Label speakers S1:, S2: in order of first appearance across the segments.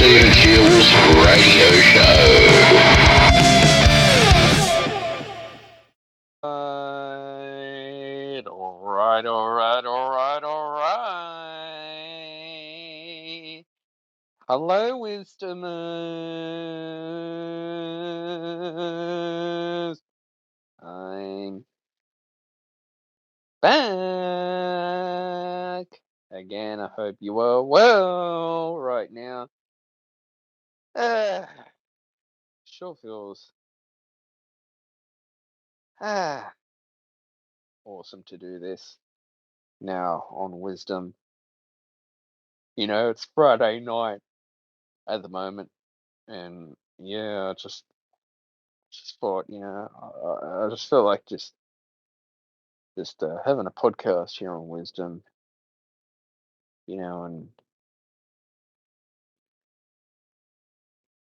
S1: Steven Fuel's radio show.
S2: Alright. Hello, Wisdomers. I'm back again. I hope you are well right now. Sure feels awesome to do this now on Wisdom. You know, it's Friday night at the moment, and yeah, I just thought, you know, I just felt like just having a podcast here on Wisdom, you know, and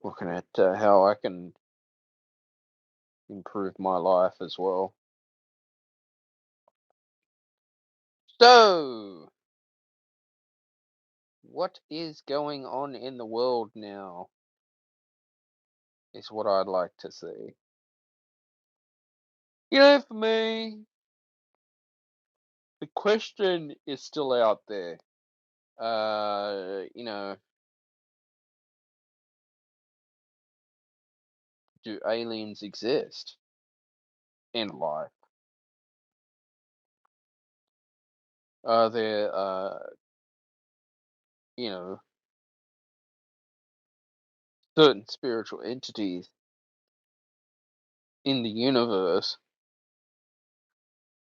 S2: looking at how I can improve my life as well. So, what is going on in the world now is what I'd like to see. You know, for me, the question is still out there. You know, do aliens exist in life? Are there, you know, certain spiritual entities in the universe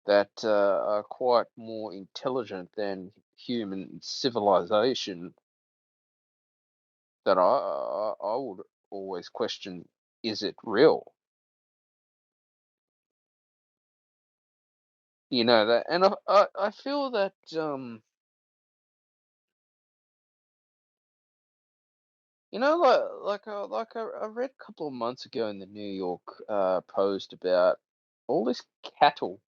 S2: that are quite more intelligent than human civilization that I would always question, is it real? You know that, and I feel that you know, I read a couple of months ago in the New York Post about all this cattle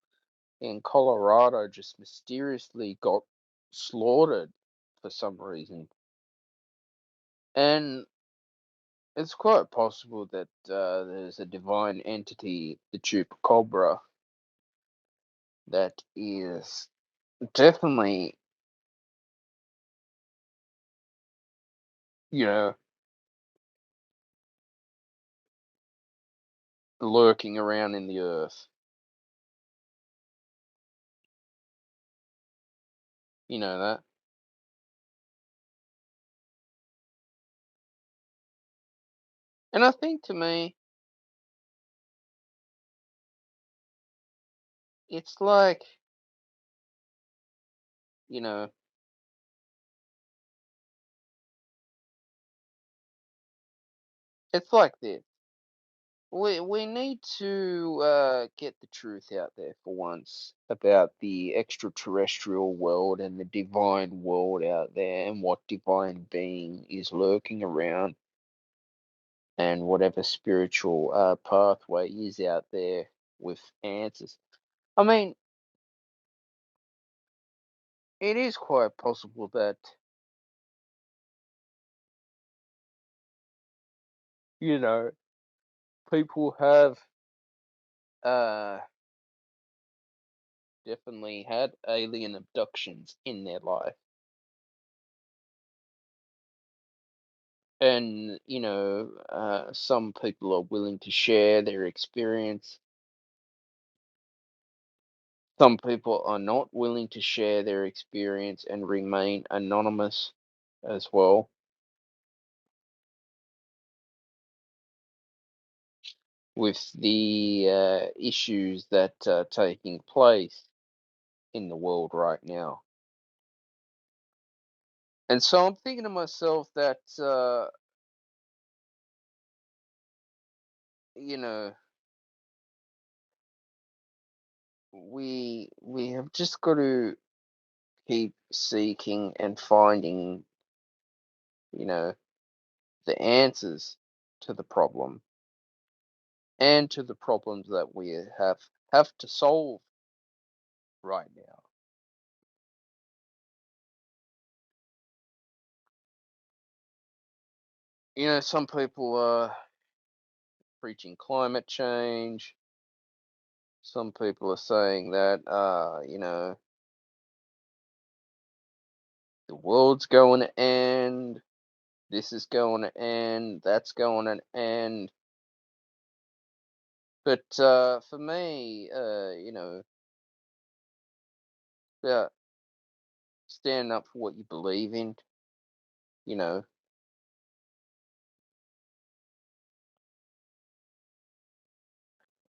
S2: in Colorado just mysteriously got slaughtered for some reason. And it's quite possible that there's a divine entity, the Chupacabra, that is definitely, you know, lurking around in the earth. You know that? And I think to me, it's like, you know, it's like this. We need to get the truth out there for once about the extraterrestrial world and the divine world out there and what divine being is lurking around and whatever spiritual pathway is out there with answers. I mean, it is quite possible that, you know, people have uh, definitely had alien abductions in their life. And, you know, some people are willing to share their experience. Some people are not willing to share their experience and remain anonymous as well. With the issues that are taking place in the world right now. And so I'm thinking to myself that, you know, we have just got to keep seeking and finding, you know, the answers to the problem and to the problems that we have to solve right now. some people are preaching climate change. Some people are saying that, the world's going to end. This is going to end. That's going to end. But for me, about standing up for what you believe in, you know.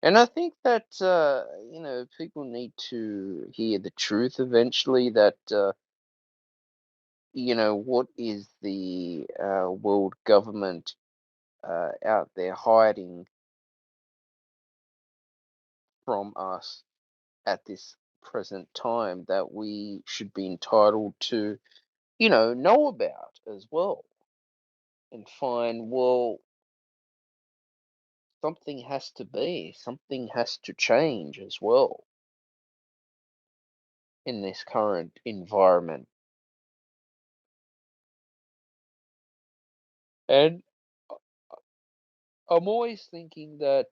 S2: And I think that, people need to hear the truth eventually that, what is the world government out there hiding from us at this present time that we should be entitled to, know about as well and find, well, something has to change as well in this current environment. And I'm always thinking that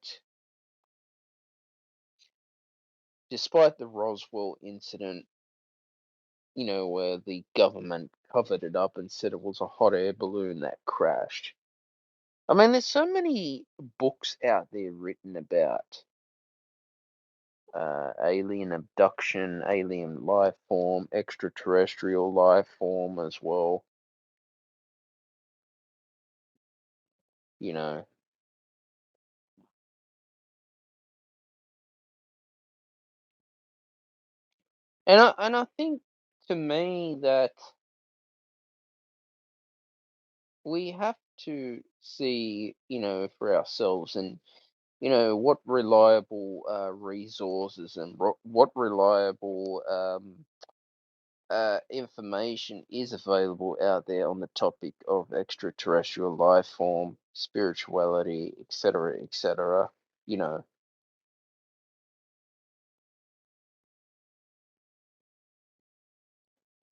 S2: despite the Roswell incident, where the government covered it up and said it was a hot air balloon that crashed. I mean, there's so many books out there written about alien abduction, alien life form, extraterrestrial life form as well. You know, and I think to me that we have to see, for ourselves and what reliable resources and what reliable information is available out there on the topic of extraterrestrial life form, spirituality, etc., etc. You know,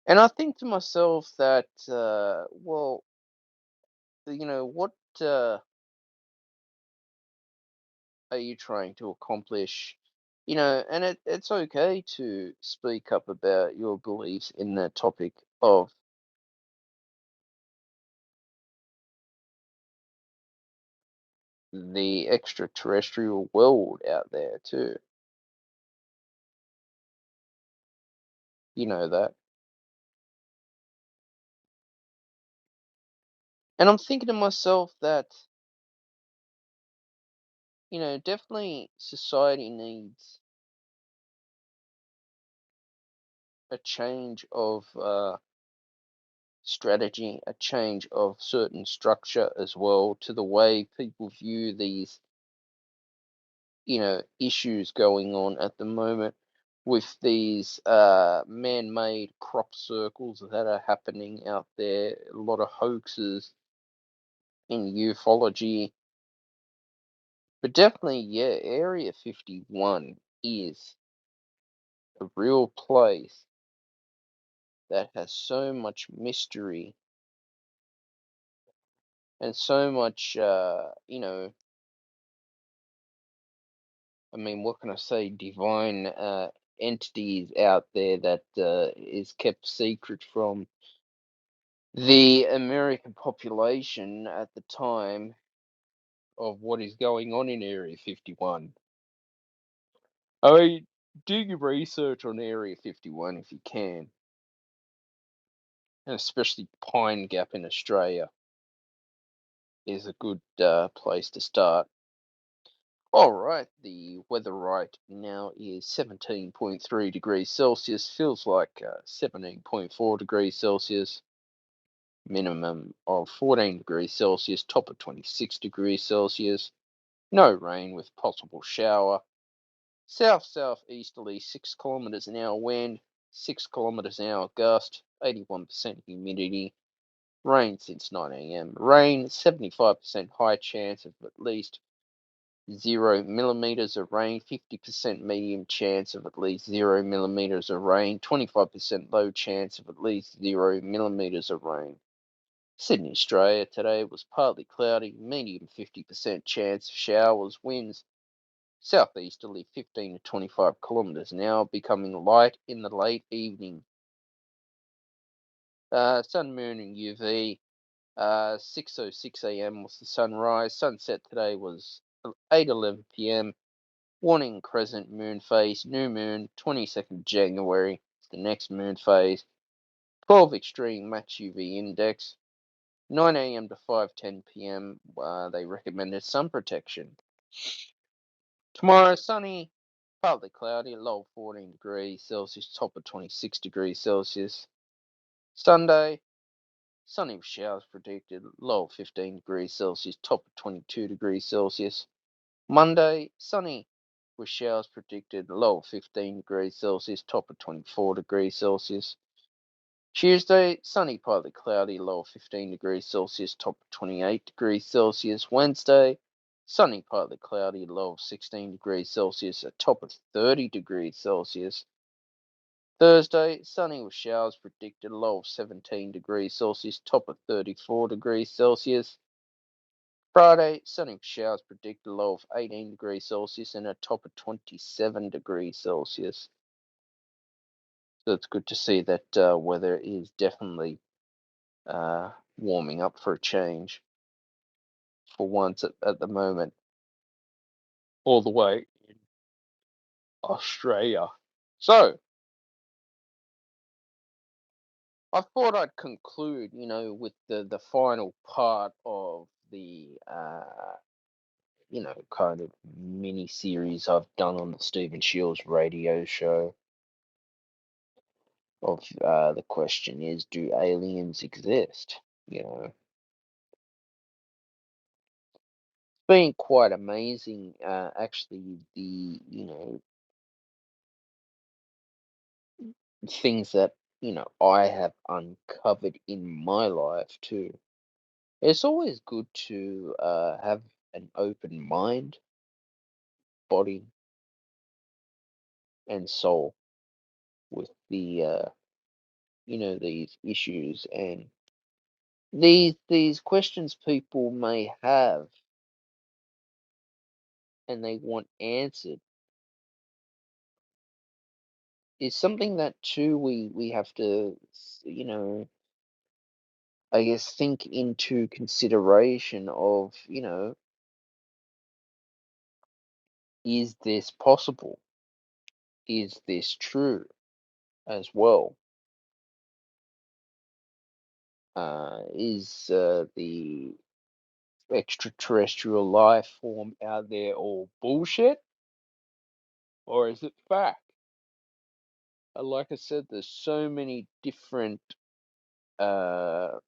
S2: and I think to myself that, well, what uh, are you trying to accomplish? And it's okay to speak up about your beliefs in the topic of the extraterrestrial world out there too. You know that. And I'm thinking to myself that, definitely society needs a change of strategy, a change of certain structure as well to the way people view these, issues going on at the moment with these man-made crop circles that are happening out there, a lot of hoaxes in ufology. But definitely, yeah, Area 51 is a real place that has so much mystery and so much, I mean, what can I say, divine entities out there that is kept secret from the American population at the time of what is going on in Area 51. I mean, do your research on Area 51 if you can, and especially Pine Gap in Australia is a good place to start. All right, the weather right now is 17.3 degrees Celsius, feels like 17.4 degrees Celsius, minimum of 14 degrees Celsius, top of 26 degrees Celsius, no rain with possible shower, south-southeasterly 6 kilometers an hour wind, 6 kilometers an hour gust, 81% humidity, rain since 9 a.m. Rain, 75% high chance of at least 0 millimeters of rain, 50% medium chance of at least 0 millimeters of rain, 25% low chance of at least 0 millimeters of rain. Sydney, Australia, today was partly cloudy, medium 50% chance of showers, winds southeasterly 15 to 25 kilometers an hour, becoming light in the late evening. Sun, moon, and UV. 6:06 a.m. was the sunrise. Sunset today was 8:11 p.m. Warning: crescent moon phase, new moon, 22nd January. It's the next moon phase. 12 extreme max UV index. 9 a.m. to 5:10 p.m. They recommended sun protection. Tomorrow, sunny, partly cloudy, low of 14 degrees Celsius, top of 26 degrees Celsius. Sunday, sunny with showers predicted, low of 15 degrees Celsius, top of 22 degrees Celsius. Monday, sunny with showers predicted, low of 15 degrees Celsius, top of 24 degrees Celsius. Tuesday, sunny, partly cloudy, low of 15 degrees Celsius, top of 28 degrees Celsius. Wednesday, sunny, partly cloudy, low of 16 degrees Celsius, a top of 30 degrees Celsius. Thursday, sunny with showers predicted, low of 17 degrees Celsius, top of 34 degrees Celsius. Friday, sunny with showers predicted, low of 18 degrees Celsius and a top of 27 degrees Celsius. So it's good to see that weather is definitely warming up for a change for once at the moment, all the way in Australia. So I thought I'd conclude, with the final part of the kind of mini series I've done on the Stephen Shields radio show of the question is, do aliens exist? It's been quite amazing, actually, the things that I have uncovered in my life too. It's always good to have an open mind, body, and soul with these issues and these questions people may have and they want answered is something that too we have to I guess think into consideration of is this possible, is this true as well, is the extraterrestrial life form out there all bullshit or is it fact? Like I said, there's so many different uh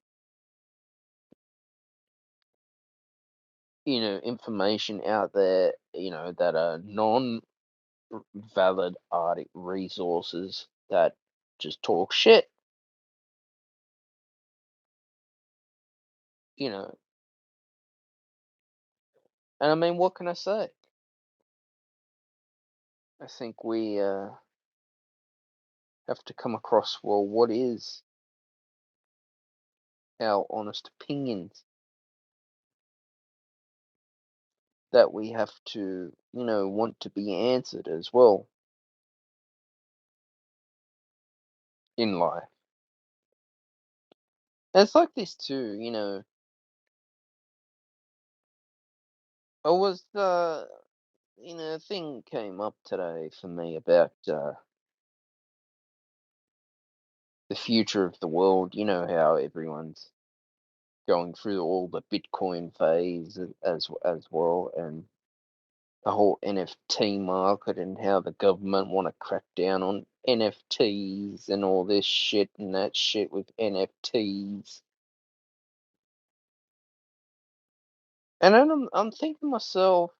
S2: information out there, that are non-valid art resources that just talk shit, you know. And I mean, what can I say? I think we have to come across, well, what is our honest opinions that we have to, want to be answered as well in life. And it's like this too, I was a thing came up today for me about the future of the world. You know how everyone's going through all the Bitcoin phase as well, and the whole NFT market, and how the government want to crack down on NFTs and all this shit and that shit with NFTs. And then I'm thinking to myself,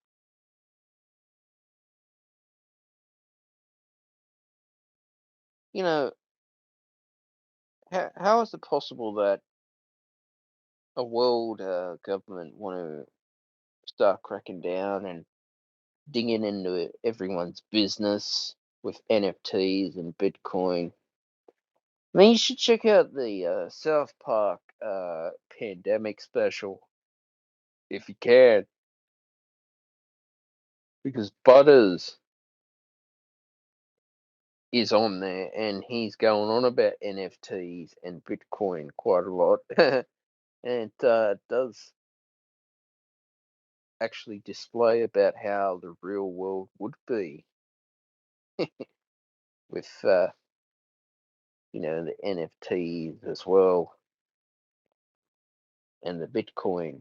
S2: you know, how is it possible that a world government want to start cracking down and digging into everyone's business with NFTs and Bitcoin? I mean, you should check out the South Park pandemic special if you can, because Butters is on there and he's going on about NFTs and Bitcoin quite a lot, and it does actually display about how the real world would be with the NFTs as well and the Bitcoin.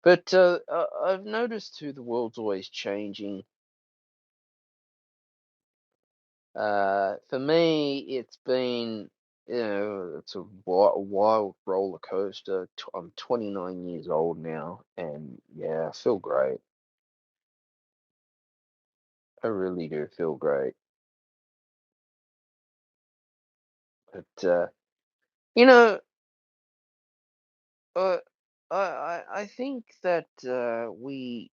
S2: But I've noticed too the world's always changing. For me, it's been, it's a wild roller coaster. I'm 29 years old now, and yeah, I feel great. I really do feel great. But you know, uh, I think that we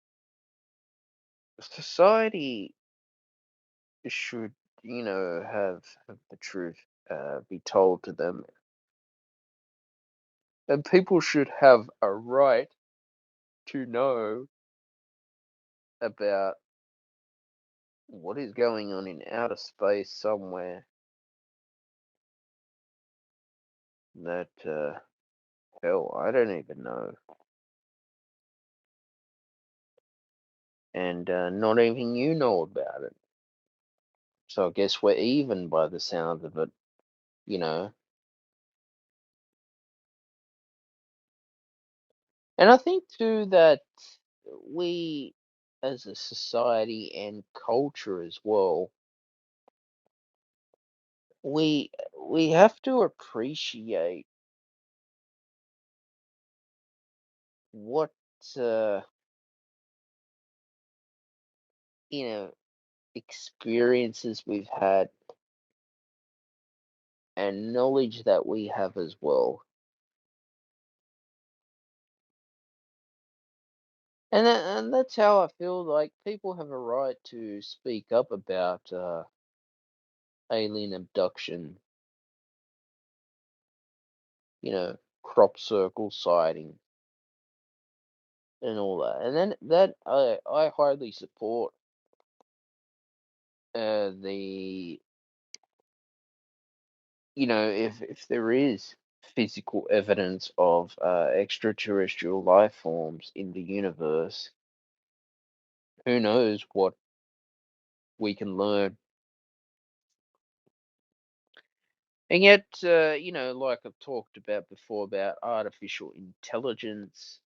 S2: society should, have the truth be told to them, and people should have a right to know about what is going on in outer space somewhere that hell, I don't even know, and not even you know about it. So I guess we're even by the sounds of it, you know. And I think too that we, as a society and culture as well, we we have to appreciate what uh, you know experiences we've had and knowledge that we have as well. And that's how I feel like people have a right to speak up about alien abduction, you know, crop circle sighting and all that. And then that I highly support the if there is physical evidence of extraterrestrial life forms in the universe, who knows what we can learn. And yet, like I've talked about before about artificial intelligence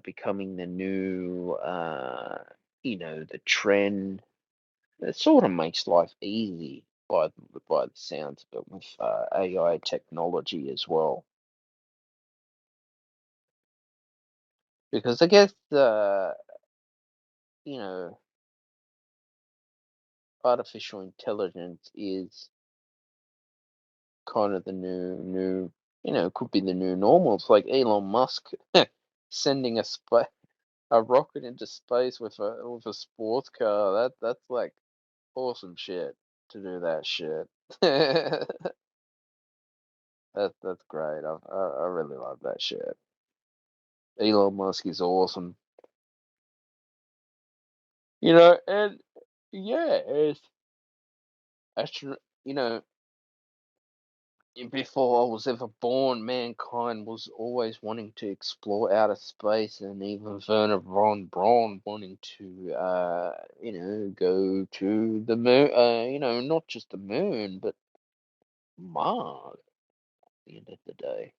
S2: becoming the new, the trend. It sort of makes life easy by the sounds of it with AI technology as well. Because I guess, you know, artificial intelligence is kind of the new, could be the new normal. It's like Elon Musk sending a rocket into space with a sports car. That's like awesome shit to do that shit. That's great. I really love that shit. Elon Musk is awesome. And yeah, it's actually, before I was ever born, mankind was always wanting to explore outer space, and even Werner von Braun wanting to, go to the moon. Not just the moon, but Mars. At the end of the day,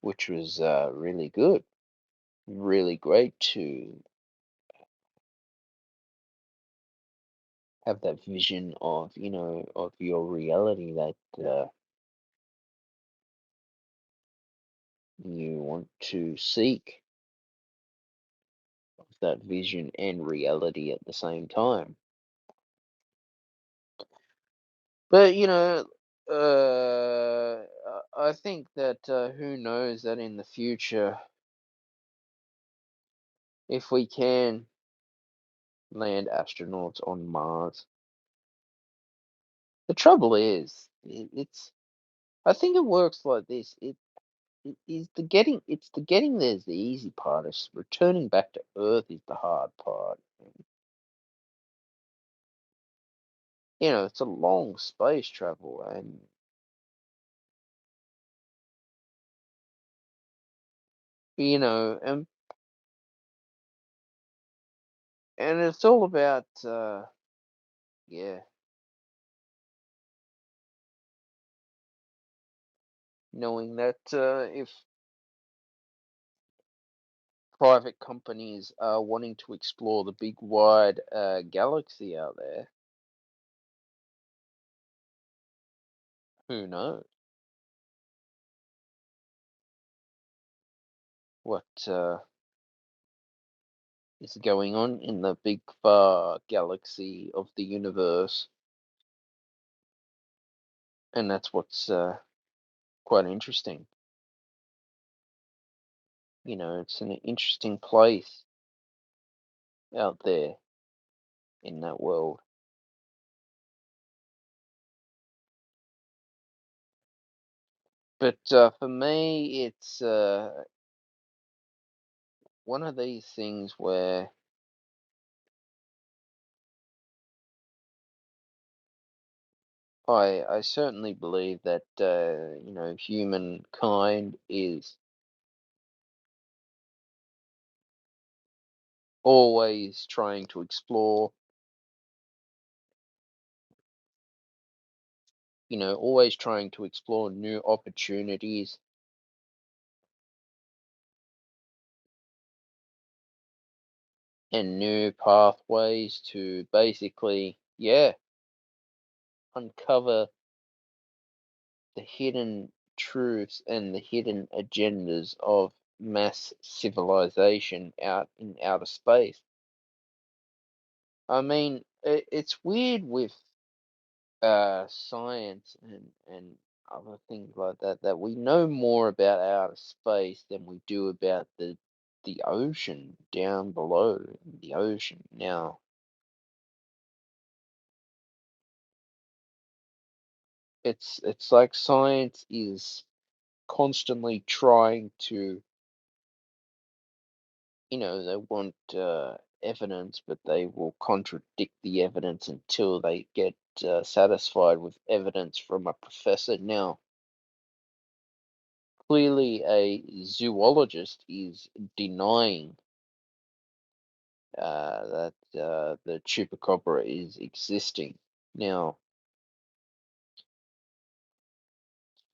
S2: which was really good, really great to have that vision of, of your reality that you want to seek, that vision and reality at the same time. But I think that who knows that in the future, if we can land astronauts on Mars. The trouble is, it's. I think it works like this. It is the getting there's the easy part. It's returning back to Earth is the hard part. It's a long space travel, and and it's all about yeah, knowing that if private companies are wanting to explore the big wide galaxy out there, who knows what is going on in the big far galaxy of the universe, and that's what's quite interesting. It's an interesting place out there in that world. But for me, it's one of these things where I certainly believe that humankind is always trying to explore, always trying to explore new opportunities and new pathways to basically, yeah, uncover the hidden truths and the hidden agendas of mass civilization out in outer space. I mean, it's weird with science and other things like that, that we know more about outer space than we do about the ocean down below the ocean. Now, it's like science is constantly trying to, they want evidence, but they will contradict the evidence until they get satisfied with evidence from a professor. Now, clearly, a zoologist is denying that the chupacabra is existing. Now,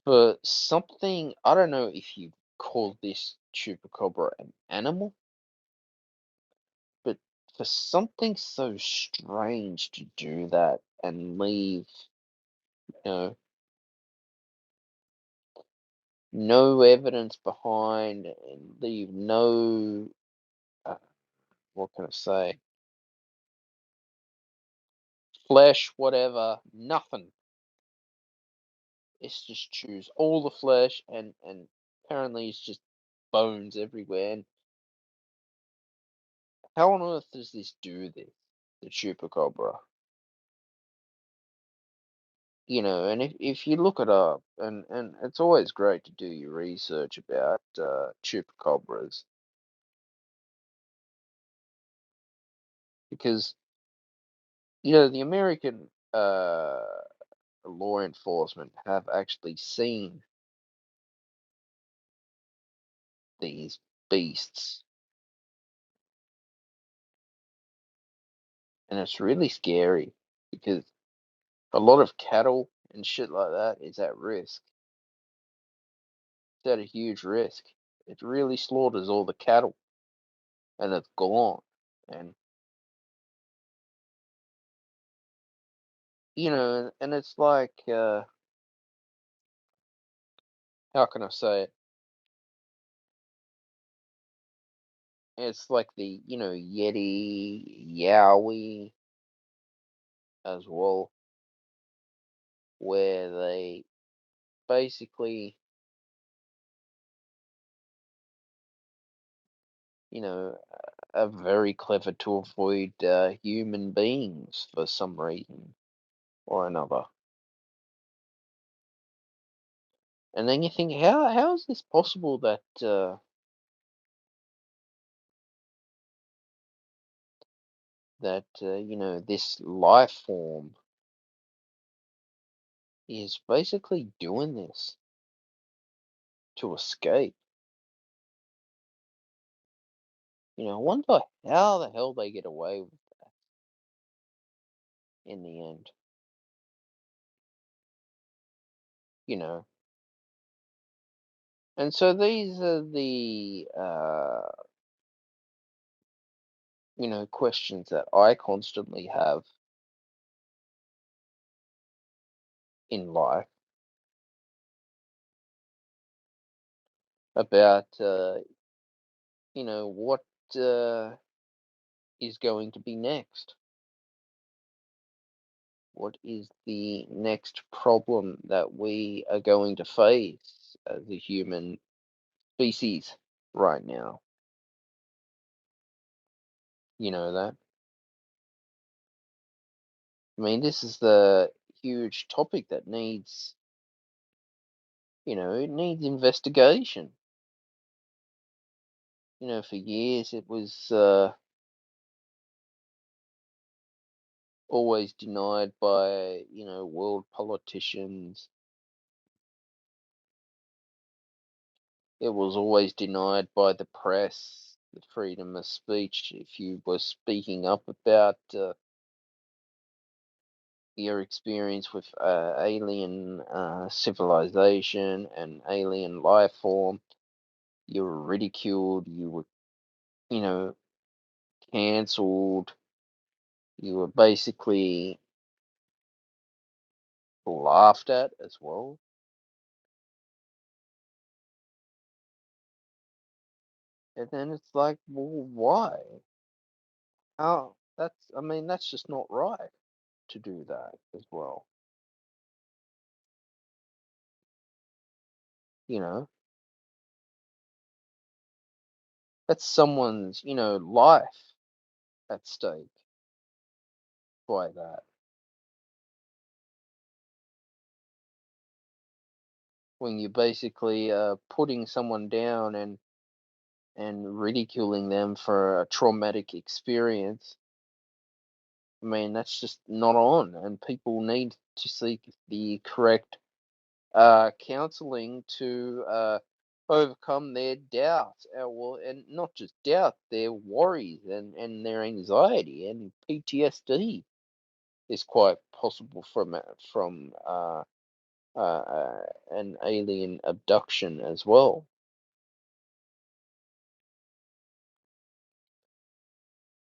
S2: for something, I don't know if you call this chupacabra an animal, but for something so strange to do that and leave, you know, no evidence behind and leave no, uh, what can I say, flesh, whatever, nothing. It's just chews all the flesh and apparently it's just bones everywhere. And how on earth does this do this? The chupacabra. And if you look it up, and it's always great to do your research about chupacabras, because the American law enforcement have actually seen these beasts, and it's really scary because a lot of cattle and shit like that is at risk. It's at a huge risk. It really slaughters all the cattle, and it's gone. And and it's like, how can I say it? It's like the Yeti, Yowie as well, where they basically, you know, are very clever to avoid human beings for some reason or another. And then you think, how is this possible that this life form is basically doing this to escape? I wonder how the hell they get away with that in the end. You know, and so these are the questions that I constantly have in life about what uh, is going to be next. What is the next problem that we are going to face as a human species right now? You know that? I mean, this is the huge topic that needs, it needs investigation. For years it was always denied by, world politicians. It was always denied by the press, the freedom of speech. If you were speaking up about your experience with alien civilization and alien life form, you were ridiculed, you were, you know, cancelled, you were basically laughed at as well. And then it's like, well, why? How? I mean, that's just not right to do that as well. You know, that's someone's, life at stake by that. When you're basically putting someone down and ridiculing them for a traumatic experience, I mean, that's just not on. And people need to seek the correct counseling to overcome their doubts, well, and not just doubt, their worries and their anxiety and PTSD is quite possible from an alien abduction as well.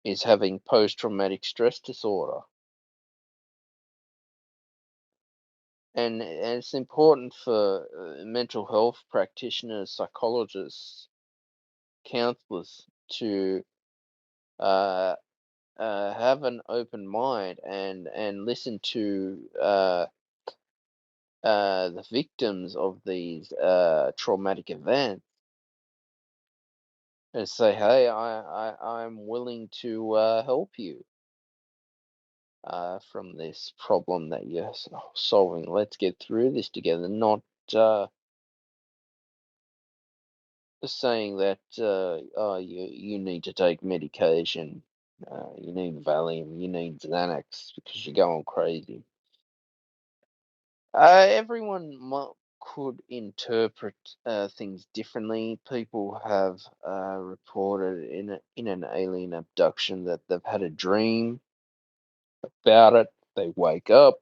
S2: Is having post-traumatic stress disorder. And it's important for mental health practitioners, psychologists, counselors to uh, have an open mind and listen to the victims of these traumatic events and say, hey, I'm willing to help you from this problem that you're solving. Let's get through this together, not uh, saying that oh, you need to take medication, you need Valium, you need Xanax because you're going crazy. Everyone could interpret things differently. People have reported in an alien abduction that they've had a dream about it. They wake up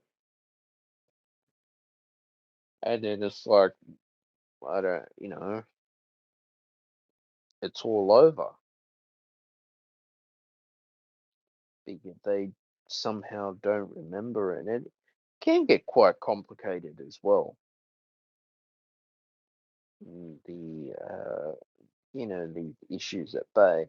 S2: and then it's like, I don't, it's all over. Because they somehow don't remember it. And it can get quite complicated as well. The issues at bay.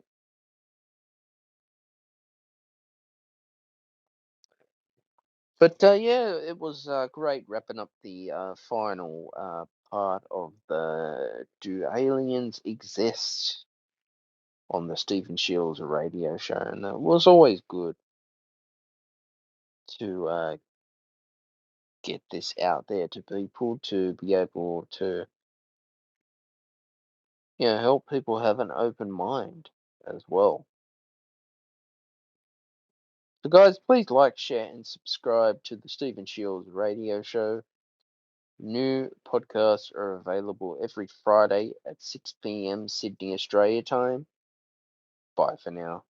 S2: But yeah, it was great wrapping up the final part of the Do Aliens Exist on the Stephen Shields radio show, and it was always good to get this out there to people to be able to, help people have an open mind as well. So, guys, please like, share, and subscribe to the Stephen Shields radio show. New podcasts are available every Friday at 6 p.m. Sydney, Australia time. Bye for now.